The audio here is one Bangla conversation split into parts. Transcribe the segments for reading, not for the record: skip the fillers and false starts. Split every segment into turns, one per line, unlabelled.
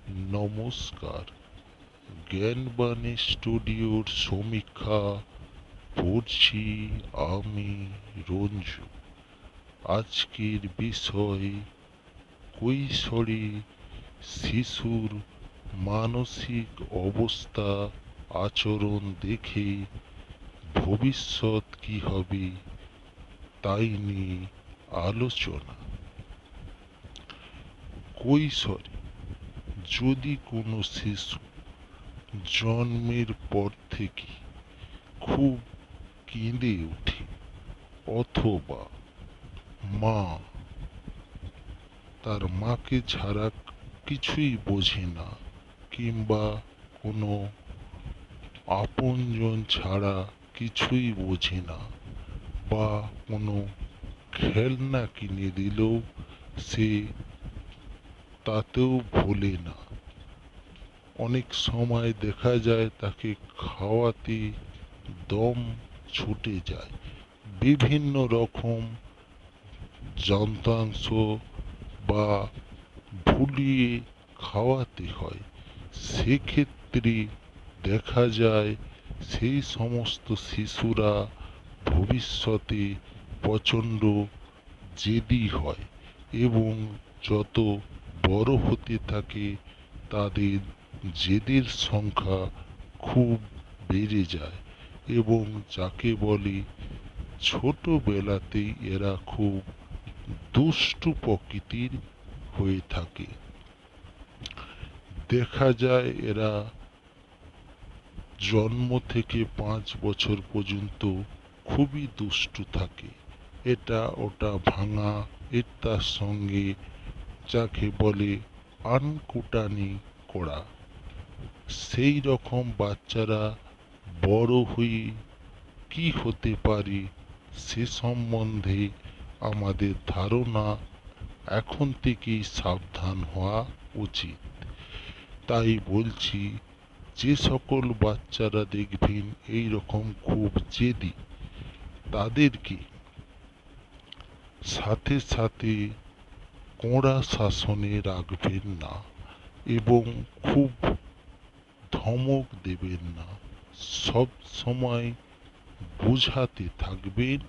নমস্কার। জ্ঞানবাণী স্টুডিওর সমীক্ষা পড়ছি আমি রঞ্জু। আজকের বিষয় কৈশোরী শিশুর মানসিক অবস্থা আচরণ দেখে ভবিষ্যৎ কি হবে তাই নিয়ে আলোচনা। কৈশোরে যদি কোনো শিশু জন্মের পর থেকে খুব কেঁদে ওঠে অথবা মা তার মাকে ছাড়া কিছুই বোঝে না, কিংবা কোনো আপনজন ছাড়া কিছুই বোঝে না, বা কোনো খেলনা কিনে দিলেও সে তাতেও ভোলে না। অনেক সময় দেখা যায় তাকে খাওয়াতে দম ছুটে যায়। বিভিন্ন রকম যন্ত্রাংশ বা ভুলিয়ে খাওয়াতে হয়। সেক্ষেত্রে দেখা যায় সেই সমস্ত শিশুরা ভবিষ্যতে প্রচণ্ড জেদি হয় এবং যত বড় হতে থাকে তাদের জেদের সংখ্যা খুব বেড়ে যায় এবং যাকে বলে ছোটবেলাতেই এরা খুব দুষ্টু প্রকৃতির হয়ে থাকে। দেখা যায় এরা জন্ম থেকে 5 বছর পর্যন্ত খুবই দুষ্টু থাকে। এটা ওটা ভাঙা, এটার সঙ্গে যাকে বলে আনকুটানি করা। সেই রকম বাচ্চারা বড় হয়ে কি হতে পারে সে সম্বন্ধে আমাদের ধারণা এখন থেকেই সাবধান হওয়া উচিত। তাই বলছি, যে সকল বাচ্চারা দেখবেন এই রকম খুব জেদি, তাদেরকে সাথে সাথে কড়া শাসনে রাখবেন না এবং খুব ধমক দেবেন না। সব সময় বোঝাতে থাকবেন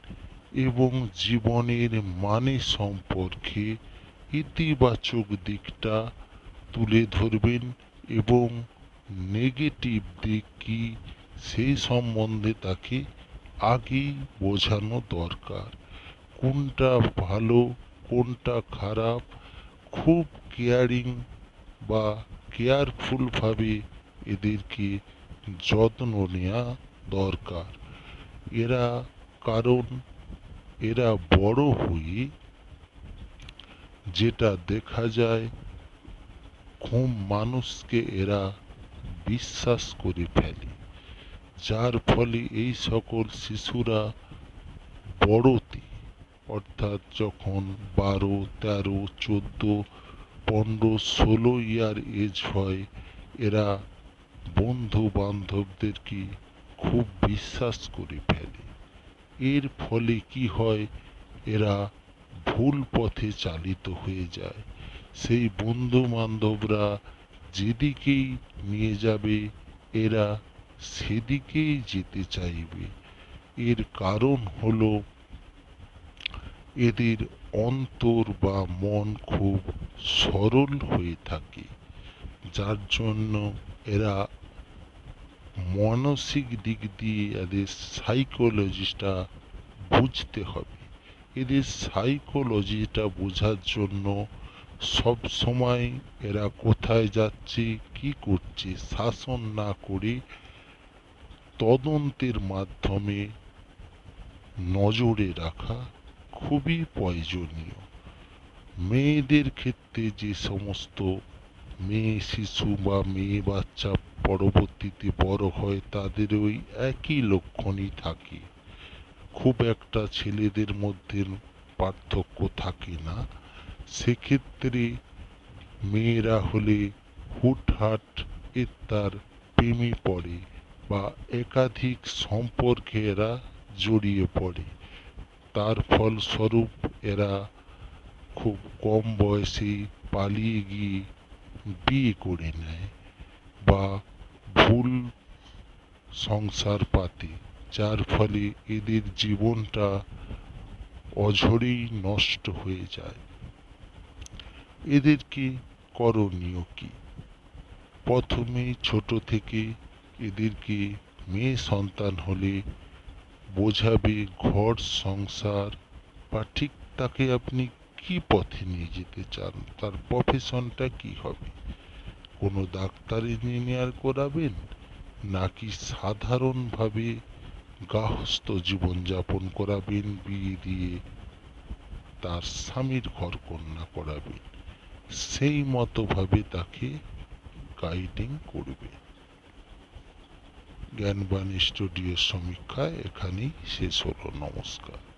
এবং জীবনের মানে সম্পর্কে ইতিবাচক দিকটা তুলে ধরবেন এবং নেগেটিভ দিক কি সেই সম্বন্ধে তাকে আগেই বোঝানো দরকার। কোনটা ভালো কোনটা খারাপ খুব কেয়ারিং বা কেয়ারফুলভাবে এদেরকে যত্ন নেওয়া দরকার। এরা কারণ এরা বড় হয়ে যেটা দেখা যায় খুব মানুষকে এরা বিশ্বাস করে ফেলে, যার ফলে এই সকল শিশুরা বড়তে অর্থাৎ যখন 12, 13, 14, 15, 16 ইয়ার এজ হয় এরা বন্ধু বান্ধবদেরকে খুব বিশ্বাস করে ফেলে। এর ফলে কি হয়, এরা ভুল পথে চালিত হয়ে যায়। সেই বন্ধু বান্ধবরা যেদিকেই নিয়ে যাবে এরা সেদিকেই যেতে চাইবে। এর কারণ হলো এদের অন্তর বা মন খুব সরল হয়ে থাকে, যার জন্য এরা মানসিক দিক দিয়ে এদের সাইকোলজিটা বুঝতে হবে। এদের সাইকোলজিটা বোঝার জন্য সব সময় এরা কোথায় যাচ্ছে কি করছে শাসন না করে তদন্তের মাধ্যমে নজরে রাখা খুবই প্রয়োজনীয়। মেয়েদের ক্ষেত্রে যে সমস্ত মেয়ে শিশু বা মেয়ে বাচ্চা পরবর্তীতে বড় হয় তাদের ওই একই লক্ষণই থাকে, খুব একটা ছেলেদের মধ্যে পার্থক্য থাকে না। সেক্ষেত্রে মেয়েরা হলে হুটহাট তার প্রেমে পড়ে বা একাধিক সম্পর্কে এরা জড়িয়ে পড়ে। তার ফলস্বরূপ এরা খুব কম বয়সে পালিয়ে গিয়ে বিয়ে করে নেয় বা ভুল সংসার পাতে, যার ফলে এদের জীবনটা অঝরেই নষ্ট হয়ে যায়। এদেরকে করণীয় কি? প্রথমেই ছোট থেকে এদেরকে মেয়ে সন্তান হলে বোঝাবে ঘর সংসার, বা ঠিক তাকে আপনি কি পথে নিয়ে যেতে চান, তার প্রফেশনটা কি হবে। কোনো ডাক্তার ইঞ্জিনিয়ার করাবেন, নাকি সাধারণভাবে গার্হস্থ্য জীবনযাপন করাবেন, বিয়ে দিয়ে তার স্বামীর ঘর কন্যা করাবেন, সেই মতোভাবে তাকে গাইডিং করবে। জ্ঞানবাণী স্টুডিওর সমীক্ষা এখানেই শেষ হলো। নমস্কার।